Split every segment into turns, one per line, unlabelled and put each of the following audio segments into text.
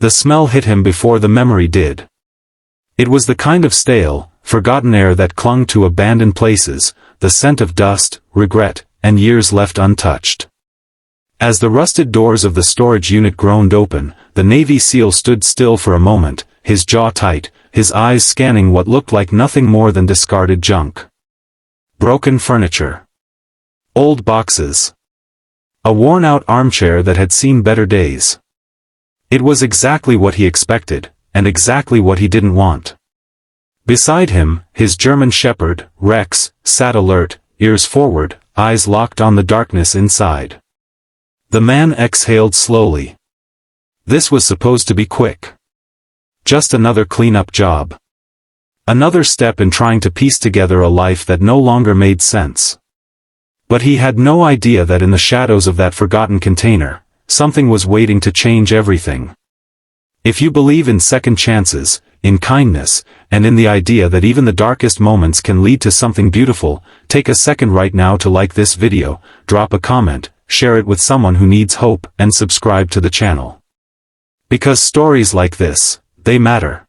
The smell hit him before the memory did. It was the kind of stale, forgotten air that clung to abandoned places, the scent of dust, regret, and years left untouched. As the rusted doors of the storage unit groaned open, the Navy SEAL stood still for a moment, his jaw tight, his eyes scanning what looked like nothing more than discarded junk. Broken furniture. Old boxes. A worn-out armchair that had seen better days. It was exactly what he expected, and exactly what he didn't want. Beside him, his German shepherd, Rex, sat alert, ears forward, eyes locked on the darkness inside. The man exhaled slowly. This was supposed to be quick. Just another cleanup job. Another step in trying to piece together a life that no longer made sense. But he had no idea that in the shadows of that forgotten container, something was waiting to change everything. If you believe in second chances, in kindness, and in the idea that even the darkest moments can lead to something beautiful, take a second right now to like this video, drop a comment, share it with someone who needs hope, and subscribe to the channel. Because stories like this, they matter.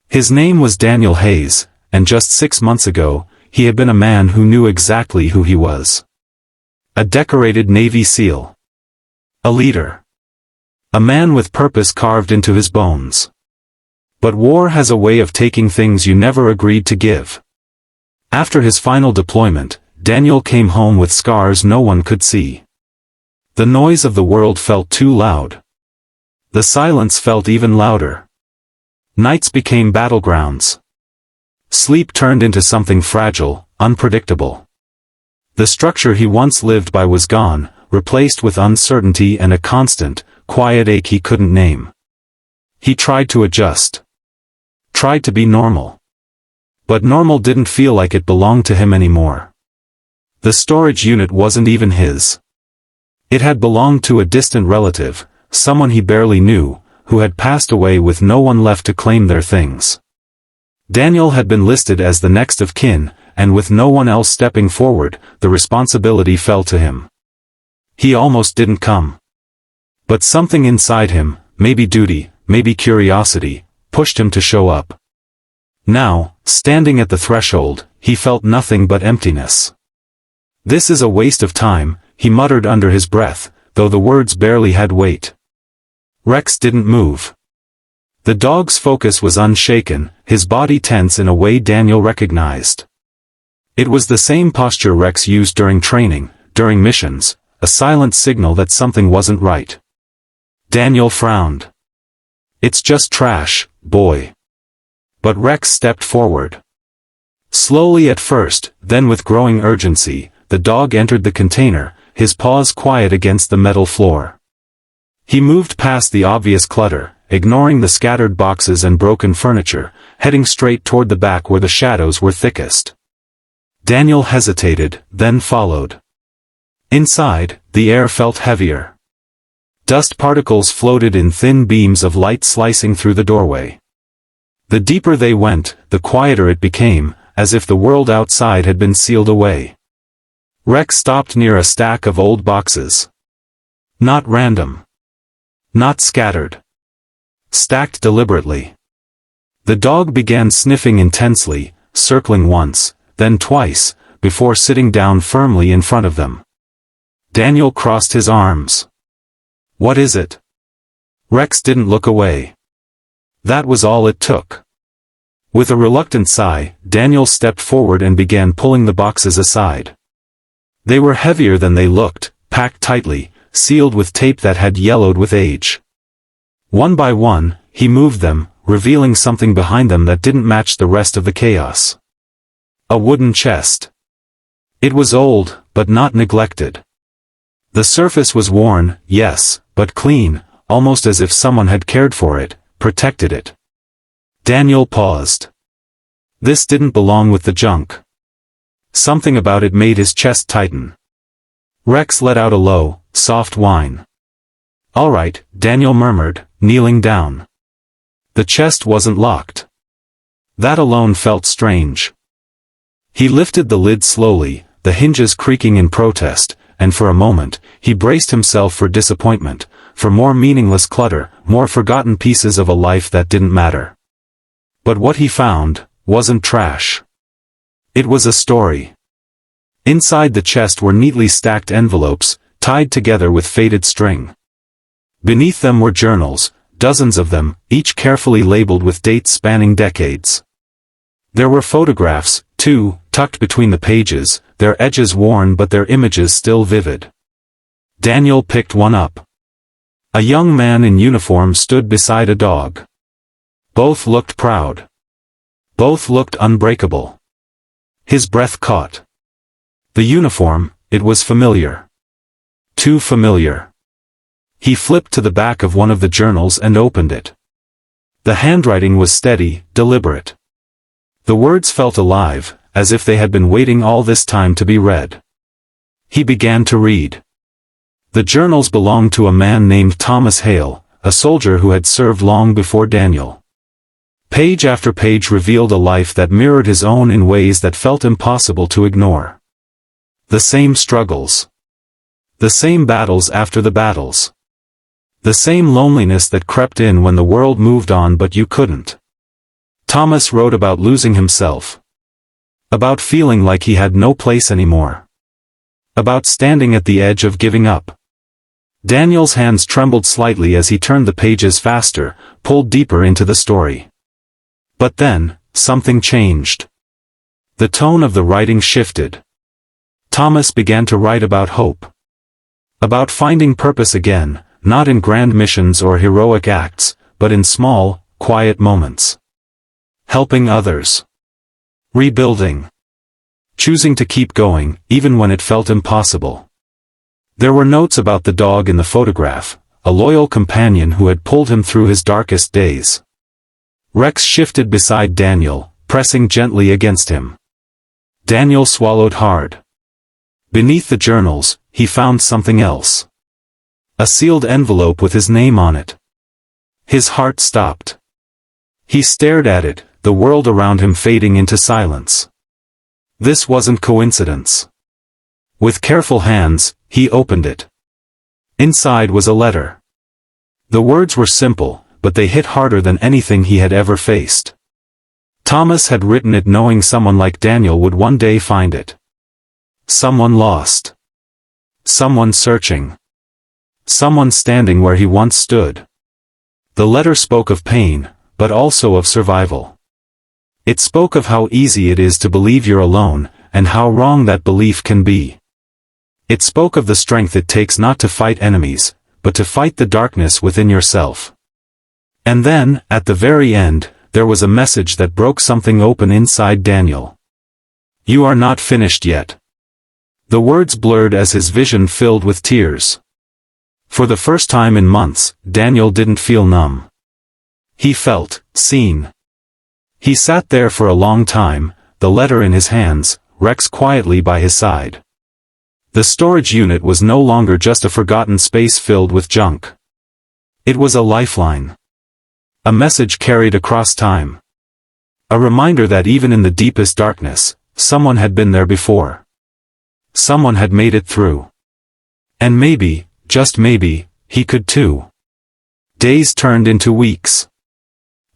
His name was Daniel Hayes, and just 6 months ago, he had been a man who knew exactly who he was. A decorated Navy SEAL. A leader. A man with purpose carved into his bones. But war has a way of taking things you never agreed to give. After his final deployment, Daniel came home with scars no one could see. The noise of the world felt too loud. The silence felt even louder. Nights became battlegrounds. Sleep turned into something fragile, unpredictable. The structure he once lived by was gone, replaced with uncertainty and a constant, quiet ache he couldn't name. He tried to adjust. Tried to be normal. But normal didn't feel like it belonged to him anymore. The storage unit wasn't even his. It had belonged to a distant relative, someone he barely knew, who had passed away with no one left to claim their things. Daniel had been listed as the next of kin, and with no one else stepping forward, the responsibility fell to him. He almost didn't come. But something inside him, maybe duty, maybe curiosity, pushed him to show up. Now, standing at the threshold, he felt nothing but emptiness. "This is a waste of time," he muttered under his breath, though the words barely had weight. Rex didn't move. The dog's focus was unshaken, his body tense in a way Daniel recognized. It was the same posture Rex used during training, during missions, a silent signal that something wasn't right. Daniel frowned. "It's just trash, boy." But Rex stepped forward. Slowly at first, then with growing urgency, the dog entered the container, his paws quiet against the metal floor. He moved past the obvious clutter, ignoring the scattered boxes and broken furniture, heading straight toward the back where the shadows were thickest. Daniel hesitated, then followed. Inside, the air felt heavier. Dust particles floated in thin beams of light slicing through the doorway. The deeper they went, the quieter it became, as if the world outside had been sealed away. Rex stopped near a stack of old boxes. Not random. Not scattered. Stacked deliberately. The dog began sniffing intensely, circling once, then twice, before sitting down firmly in front of them. Daniel crossed his arms. "What is it?" Rex didn't look away. That was all it took. With a reluctant sigh, Daniel stepped forward and began pulling the boxes aside. They were heavier than they looked, packed tightly, sealed with tape that had yellowed with age. One by one, he moved them, revealing something behind them that didn't match the rest of the chaos. A wooden chest. It was old, but not neglected. The surface was worn, yes, but clean, almost as if someone had cared for it, protected it. Daniel paused. This didn't belong with the junk. Something about it made his chest tighten. Rex let out a low, soft whine. "All right," Daniel murmured, kneeling down. The chest wasn't locked. That alone felt strange. He lifted the lid slowly, the hinges creaking in protest, and for a moment, he braced himself for disappointment, for more meaningless clutter, more forgotten pieces of a life that didn't matter. But what he found wasn't trash. It was a story. Inside the chest were neatly stacked envelopes, tied together with faded string. Beneath them were journals, dozens of them, each carefully labeled with dates spanning decades. There were photographs, too, tucked between the pages, their edges worn but their images still vivid. Daniel picked one up. A young man in uniform stood beside a dog. Both looked proud. Both looked unbreakable. His breath caught. The uniform, it was familiar. Too familiar. He flipped to the back of one of the journals and opened it. The handwriting was steady, deliberate. The words felt alive, as if they had been waiting all this time to be read. He began to read. The journals belonged to a man named Thomas Hale, a soldier who had served long before Daniel. Page after page revealed a life that mirrored his own in ways that felt impossible to ignore. The same struggles. The same battles after the battles. The same loneliness that crept in when the world moved on but you couldn't. Thomas wrote about losing himself. About feeling like he had no place anymore. About standing at the edge of giving up. Daniel's hands trembled slightly as he turned the pages faster, pulled deeper into the story. But then, something changed. The tone of the writing shifted. Thomas began to write about hope. About finding purpose again, not in grand missions or heroic acts, but in small, quiet moments. Helping others. Rebuilding. Choosing to keep going, even when it felt impossible. There were notes about the dog in the photograph, a loyal companion who had pulled him through his darkest days. Rex shifted beside Daniel, pressing gently against him. Daniel swallowed hard. Beneath the journals, he found something else. A sealed envelope with his name on it. His heart stopped. He stared at it, the world around him fading into silence. This wasn't coincidence. With careful hands, he opened it. Inside was a letter. The words were simple, but they hit harder than anything he had ever faced. Thomas had written it knowing someone like Daniel would one day find it. Someone lost. Someone searching. Someone standing where he once stood. The letter spoke of pain, but also of survival. It spoke of how easy it is to believe you're alone, and how wrong that belief can be. It spoke of the strength it takes not to fight enemies, but to fight the darkness within yourself. And then, at the very end, there was a message that broke something open inside Daniel. You are not finished yet. The words blurred as his vision filled with tears. For the first time in months, Daniel didn't feel numb. He felt seen. He sat there for a long time, the letter in his hands, Rex quietly by his side. The storage unit was no longer just a forgotten space filled with junk. It was a lifeline. A message carried across time. A reminder that even in the deepest darkness, someone had been there before. Someone had made it through. And maybe, just maybe, he could too. Days turned into weeks.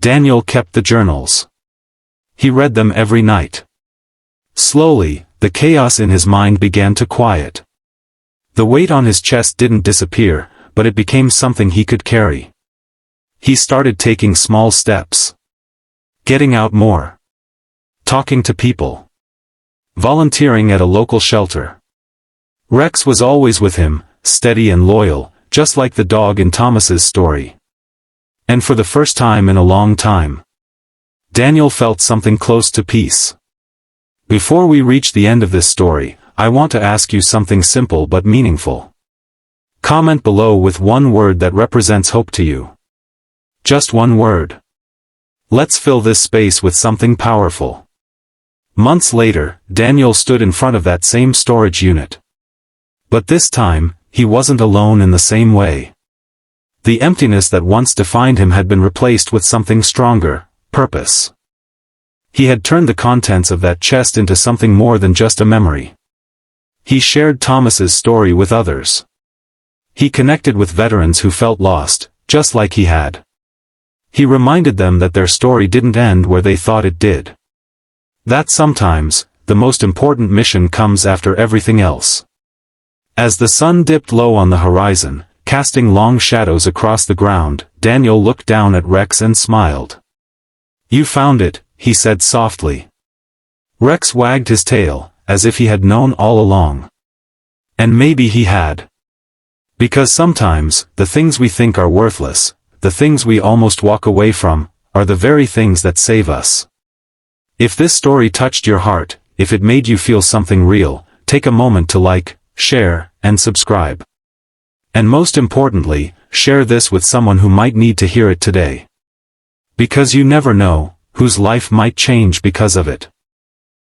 Daniel kept the journals. He read them every night. Slowly, the chaos in his mind began to quiet. The weight on his chest didn't disappear, but it became something he could carry. He started taking small steps. Getting out more. Talking to people. Volunteering at a local shelter. Rex was always with him, steady and loyal, just like the dog in Thomas's story. And for the first time in a long time, Daniel felt something close to peace. Before we reach the end of this story, I want to ask you something simple but meaningful. Comment below with one word that represents hope to you. Just one word. Let's fill this space with something powerful. Months later, Daniel stood in front of that same storage unit. But this time, he wasn't alone in the same way. The emptiness that once defined him had been replaced with something stronger, purpose. He had turned the contents of that chest into something more than just a memory. He shared Thomas's story with others. He connected with veterans who felt lost, just like he had. He reminded them that their story didn't end where they thought it did. That sometimes, the most important mission comes after everything else. As the sun dipped low on the horizon, casting long shadows across the ground, Daniel looked down at Rex and smiled. "You found it," he said softly. Rex wagged his tail, as if he had known all along. And maybe he had. Because sometimes, the things we think are worthless, the things we almost walk away from, are the very things that save us. If this story touched your heart, if it made you feel something real, take a moment to like, share, and subscribe. And most importantly, share this with someone who might need to hear it today. Because you never know, whose life might change because of it.